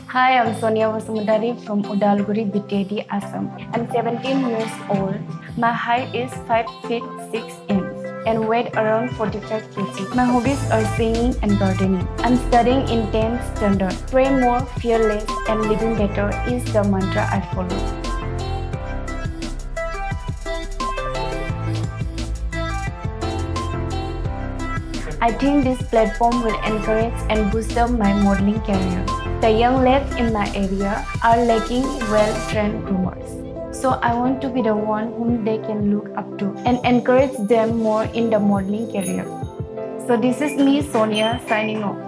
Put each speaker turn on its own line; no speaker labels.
Hi, I'm Sonia Basumatary from Udalguri, BTD, Assam. I'm 17 years old. My height is 5 feet 6 inches and weight around 45 kg. My hobbies are singing and gardening. I'm studying in 10th standard. Pray more, fear less, and living better is the mantra I follow. I think this platform will encourage and boost up my modeling career. The young lads in my area are lacking well-trained groomers. So I want to be the one whom they can look up to and encourage them more in the modeling career. So this is me, Sonia, signing off.